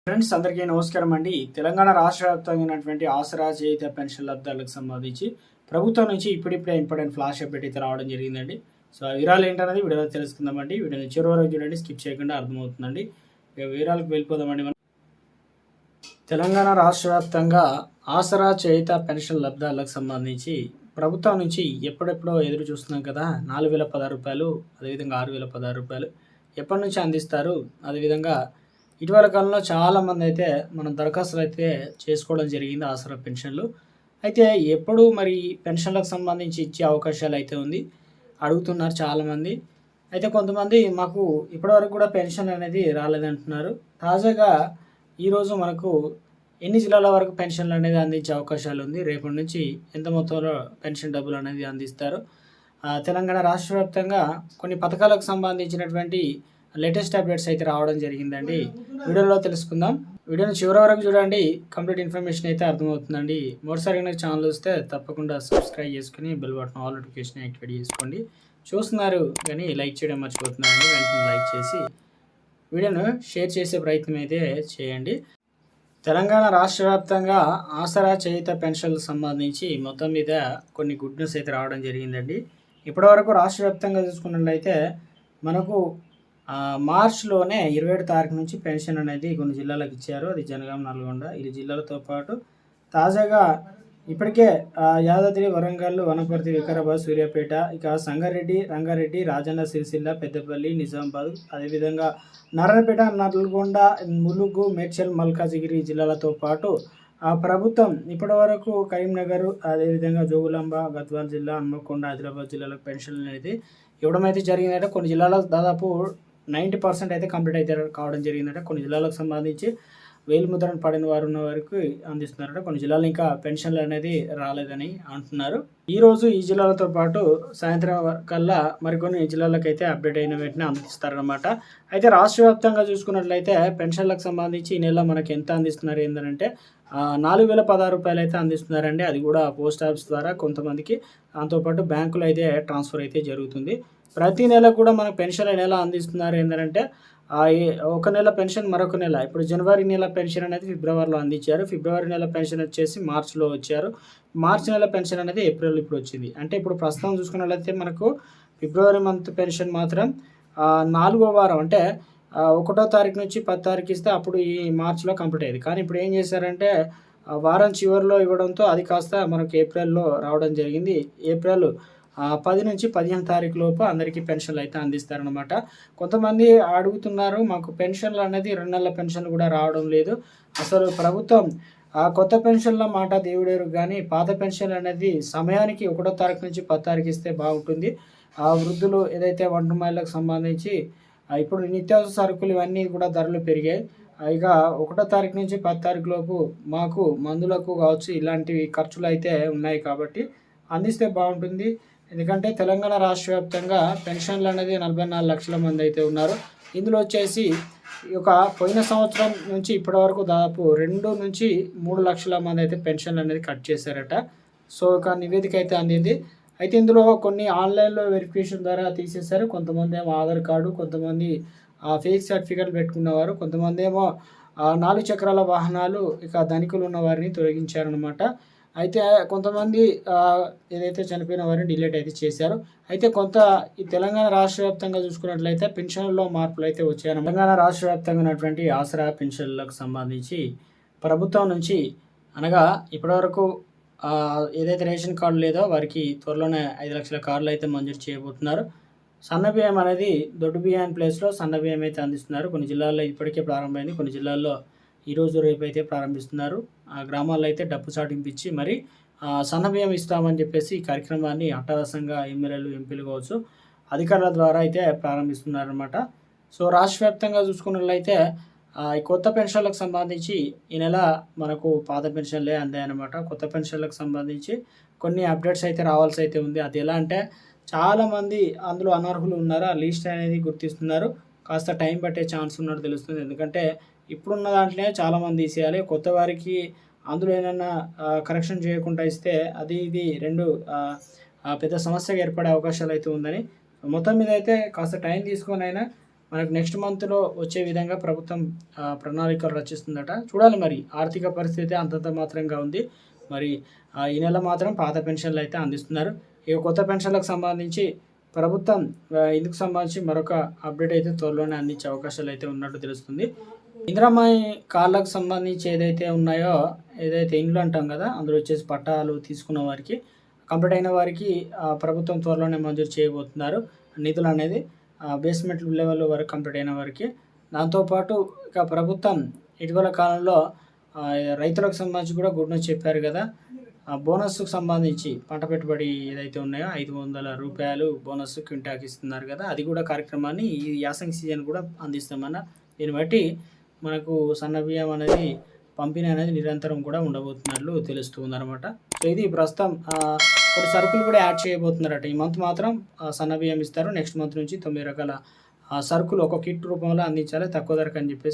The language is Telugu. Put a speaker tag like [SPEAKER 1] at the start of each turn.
[SPEAKER 1] ఫ్రెండ్స్ అందరికీ నమస్కారం అండి. తెలంగాణ రాష్ట్ర వ్యాప్తంగా ఉన్నటువంటి ఆసరా చేయుత పెన్షన్ లబ్ధాలకు సంబంధించి ప్రభుత్వం నుంచి ఇప్పుడిప్పుడే ఇంపార్టెంట్ ఫ్లాష్ అప్డేట్ అయితే రావడం జరిగిందండి. సో ఆ వివరాలు ఏంటనేది వీడియోలో తెలుసుకుందామండి. వీడియోని చివరి వరకు చూడండి, స్కిప్ చేయకుండా అర్థమవుతుందండి. ఇక వివరాలకు వెళ్ళిపోదామండి. మనం తెలంగాణ రాష్ట్ర వ్యాప్తంగా ఆసరా చేయుత పెన్షన్ లబ్ధాలకు సంబంధించి ప్రభుత్వం నుంచి ఎప్పుడెప్పుడో ఎదురు చూస్తున్నాం కదా. 4016 రూపాయలు, అదేవిధంగా 6016 రూపాయలు ఎప్పటి నుంచి అందిస్తారు. అదేవిధంగా ఇటీవల కాలంలో చాలామంది అయితే మనం దరఖాస్తులు అయితే చేసుకోవడం జరిగింది ఆసరా పెన్షన్లు. అయితే ఎప్పుడు మరి పెన్షన్లకు సంబంధించి ఇచ్చే అవకాశాలు అయితే ఉంది అడుగుతున్నారు చాలామంది. అయితే కొంతమంది మాకు ఇప్పటివరకు కూడా పెన్షన్ అనేది రాలేదంటున్నారు. తాజాగా ఈరోజు మనకు ఎన్ని జిల్లాల వరకు పెన్షన్లు అనేది అందించే అవకాశాలు ఉంది, రేపటి నుంచి ఎంత మొత్తంలో పెన్షన్ డబ్బులు అనేది అందిస్తారు. తెలంగాణ రాష్ట్ర వ్యాప్తంగా కొన్ని పథకాలకు సంబంధించినటువంటి లేటెస్ట్ అప్డేట్స్ అయితే రావడం జరిగిందండి. వీడియోలో తెలుసుకుందాం. వీడియోని చివరి వరకు చూడండి, కంప్లీట్ ఇన్ఫర్మేషన్ అయితే అర్థమవుతుందండి. మరోసారి కనుక ఛానల్ వస్తే తప్పకుండా సబ్స్క్రైబ్ చేసుకుని bell button all notification activate చేసుకోండి. చూస్తున్నారు కానీ లైక్ చేయడం మర్చిపోతున్నారండి. వెంటనే లైక్ చేసి వీడియోను షేర్ చేసే ప్రయత్నం అయితే చేయండి. తెలంగాణ రాష్ట్ర వ్యాప్తంగా ఆసరా చేయుత పెన్షన్లకు సంబంధించి మొత్తం మీద కొన్ని గుడ్ న్యూస్ అయితే రావడం జరిగిందండి. ఇప్పటివరకు రాష్ట్ర వ్యాప్తంగా చూసుకున్నట్లయితే మనకు మార్చ్లోనే 27 తారీఖు నుంచి పెన్షన్ అనేది కొన్ని జిల్లాలకు ఇచ్చారు. అది జనగాం, నల్గొండ ఈ జిల్లాలతో పాటు తాజాగా ఇప్పటికే యాదాద్రి, వరంగల్, వనపర్తి, వికారాబాద్, సూర్యాపేట, ఇక సంగారెడ్డి, రంగారెడ్డి, రాజన్న సిరిసిల్ల, పెద్దపల్లి, నిజామాబాద్, అదేవిధంగా నారాయణపేట, నల్గొండ, ములుగు, మేడ్చల్, మల్కాజిగిరి జిల్లాలతో పాటు ప్రభుత్వం ఇప్పటి వరకు కరీంనగర్, అదేవిధంగా జోగులాంబ, గద్వాల జిల్లా, హన్మకొండ, ఆదిలాబాద్ జిల్లాలకు పెన్షన్లు అనేది ఇవ్వడం అయితే జరిగిందంటే కొన్ని జిల్లాలకు దాదాపు 90% అయితే కంప్లీట్ అయితే కావడం జరిగిందట. కొన్ని జిల్లాలకు సంబంధించి వేలిముద్రను పడిన వారు ఉన్న వరకు అందిస్తున్నారట. కొన్ని జిల్లాలు ఇంకా పెన్షన్లు అనేది రాలేదని అంటున్నారు. ఈరోజు ఈ జిల్లాలతో పాటు సాయంత్రం కల్లా మరికొన్ని జిల్లాలకు అయితే అప్డేట్ అయిన వెంటనే అందిస్తారనమాట. అయితే రాష్ట్ర వ్యాప్తంగా చూసుకున్నట్లయితే పెన్షన్లకు సంబంధించి ఈ నెల మనకి ఎంత అందిస్తున్నారు ఏంటంటే 4016 రూపాయలు అయితే అందిస్తున్నారండి. అది కూడా పోస్ట్ ఆఫీస్ ద్వారా కొంతమందికి, దాంతోపాటు బ్యాంకులో అయితే ట్రాన్స్ఫర్ అయితే జరుగుతుంది. ప్రతి నెల కూడా మనకు పెన్షన్ ఎలా అందిస్తున్నారు ఏంటంటే ఒక నెల పెన్షన్ మరొక నెల, ఇప్పుడు జనవరి నెల పెన్షన్ అనేది ఫిబ్రవరిలో అందించారు. ఫిబ్రవరి నెల పెన్షన్ వచ్చేసి మార్చిలో వచ్చారు. మార్చి నెల పెన్షన్ అనేది ఏప్రిల్ ఇప్పుడు వచ్చింది. అంటే ఇప్పుడు ప్రస్తుతం చూసుకున్నట్లయితే మనకు ఫిబ్రవరి మంత్ పెన్షన్ మాత్రం 4వ వారం, అంటే 1వ తారీఖు నుంచి 10వ తారీఖు ఇస్తే అప్పుడు ఈ మార్చిలో కంప్లీట్ అయ్యేది. కానీ ఇప్పుడు ఏం చేశారంటే వారం చివరిలో ఇవ్వడంతో అది కాస్త మనకు ఏప్రిల్లో రావడం జరిగింది. ఏప్రిల్ 10 నుంచి 15 తారీఖు లోపు అందరికీ పెన్షన్లు అయితే అందిస్తారనమాట. కొంతమంది అడుగుతున్నారు, మాకు పెన్షన్లు అనేది 2 నెలల పెన్షన్లు కూడా రావడం లేదు. అసలు ప్రభుత్వం కొత్త పెన్షన్ల మాట దేవుడేరు, కానీ పాత పెన్షన్లు అనేది సమయానికి 1వ తారీఖు నుంచి 10వ తారీఖు ఇస్తే బాగుంటుంది. వృద్ధులు ఏదైతే వంట మహిళలకు సంబంధించి ఇప్పుడు నిత్యావసర సరుకులు ఇవన్నీ కూడా ధరలు పెరిగాయి. ఇక 1వ తారీఖు నుంచి 10వ తారీఖు లోపు మాకు మందులకు కావచ్చు ఇలాంటివి ఖర్చులు అయితే ఉన్నాయి కాబట్టి అందిస్తే బాగుంటుంది. ఎందుకంటే తెలంగాణ రాష్ట్ర వ్యాప్తంగా పెన్షన్లు అనేది 44 లక్షల మంది అయితే ఉన్నారు. ఇందులో వచ్చేసి పోయిన సంవత్సరం నుంచి ఇప్పటి వరకు దాదాపు 2 నుంచి 3 లక్షల మంది అయితే పెన్షన్లు అనేది కట్ చేశారట. సో ఒక నివేదిక అయితే అందింది. అయితే ఇందులో కొన్ని ఆన్లైన్లో వెరిఫికేషన్ ద్వారా తీసేశారు. కొంతమంది ఏమో ఆధార్ కార్డు, కొంతమంది ఫేక్ సర్టిఫికేట్లు పెట్టుకున్నవారు, కొంతమంది ఏమో 4 చక్రాల వాహనాలు ఇక ధనికులు ఉన్న వారిని తొలగించారనమాట. అయితే కొంతమంది ఏదైతే చనిపోయిన వారిని డిలీట్ అయితే చేశారు. అయితే ఈ తెలంగాణ రాష్ట్ర వ్యాప్తంగా చూసుకున్నట్లయితే పెన్షన్లలో మార్పులు అయితే వచ్చాయి. తెలంగాణ రాష్ట్ర వ్యాప్తంగా ఉన్నటువంటి ఆసరా పెన్షన్లకు సంబంధించి ప్రభుత్వం నుంచి అనగా ఇప్పటివరకు ఏదైతే రేషన్ కార్డు లేదో వారికి త్వరలోనే 5 లక్షల కార్డులు అయితే మంజూరు చేయబోతున్నారు. సన్న బియ్యం అనేది దొడ్డు బియ్యం ప్లేస్లో సన్న బియ్యం అయితే అందిస్తున్నారు. కొన్ని జిల్లాల్లో ఇప్పటికే ప్రారంభమైంది, కొన్ని జిల్లాల్లో ఈరోజు రేపు అయితే ప్రారంభిస్తున్నారు. ఆ గ్రామాల్లో అయితే డప్పు చాటింపించి మరి సన్న బియ్యం ఇస్తామని చెప్పేసి ఈ కార్యక్రమాన్ని అట్టహాసంగా ఎమ్మెల్యేలు, ఎంపీలు కావచ్చు అధికారుల ద్వారా అయితే ప్రారంభిస్తున్నారనమాట. సో రాష్ట్ర వ్యాప్తంగా చూసుకున్నట్లయితే ఈ కొత్త పెన్షన్లకు సంబంధించి ఈ నెల మనకు పాత పెన్షన్లే అందాయన్నమాట. కొత్త పెన్షన్లకు సంబంధించి కొన్ని అప్డేట్స్ అయితే రావాల్సి అయితే ఉంది. అది ఎలా అంటే చాలామంది అందులో అనర్హులు ఉన్నారు, ఆ లిస్ట్ అనేది గుర్తిస్తున్నారు. కాస్త టైం పట్టే ఛాన్స్ ఉన్నట్టు తెలుస్తుంది. ఎందుకంటే ఇప్పుడున్న దాంట్లోనే చాలామంది తీసేయాలి. కొత్త వారికి అందులో ఏమైనా కరెక్షన్ చేయకుండా ఇస్తే అది ఇది 2 పెద్ద సమస్యగా ఏర్పడే అవకాశాలు అయితే ఉందని, మొత్తం మీద అయితే కాస్త టైం తీసుకొని అయినా మనకు నెక్స్ట్ మంత్లో వచ్చే విధంగా ప్రభుత్వం ప్రణాళికలు రచిస్తుందట. చూడాలి మరి, ఆర్థిక పరిస్థితి అంతంత మాత్రంగా ఉంది. మరి ఈ నెల మాత్రం పాత పెన్షన్లు అయితే అందిస్తున్నారు. ఇక కొత్త పెన్షన్లకు సంబంధించి ప్రభుత్వం ఇందుకు సంబంధించి మరొక అప్డేట్ అయితే త్వరలోనే అందించే అవకాశాలు అయితే ఉన్నట్టు తెలుస్తుంది. ఇందిరమ్మ కార్డులకు సంబంధించి ఏదైతే ఉన్నాయో, ఏదైతే ఇండ్లు అంటాం కదా, అందులో వచ్చేసి పట్టాలు తీసుకున్న వారికి, కంప్లీట్ అయిన వారికి ప్రభుత్వం త్వరలోనే మంజూరు చేయబోతున్నారు నిధులు అనేది, బేస్మెంట్ లెవెల్ వరకు కంప్లీట్ అయిన వారికి. దాంతోపాటు ఇక ప్రభుత్వం ఇటీవల కాలంలో రైతులకు సంబంధించి కూడా గుడ్ న్యూస్ చెప్పారు కదా. బోనస్కు సంబంధించి పంట పెట్టుబడి ఏదైతే ఉన్నాయో 500 రూపాయలు బోనస్ క్వింటాకి ఇస్తున్నారు కదా, అది కూడా కార్యక్రమాన్ని ఈ యాసంగి సీజన్ కూడా అందిస్తామన్న. దీన్ని బట్టి మనకు సన్న బియ్యం అనేది పంపిణీ అనేది నిరంతరం కూడా ఉండబోతున్నట్లు తెలుస్తుంది అనమాట. సో ఇది ప్రస్తుతం కొన్ని సరుకులు కూడా యాడ్ చేయబోతున్నారట. ఈ మంత్ మాత్రం సన్న బియ్యం ఇస్తారు. నెక్స్ట్ మంత్ నుంచి 9 రకాల సరుకులు ఒక కిట్ రూపంలో అందించాలి తక్కువ ధరకు అని చెప్పేసి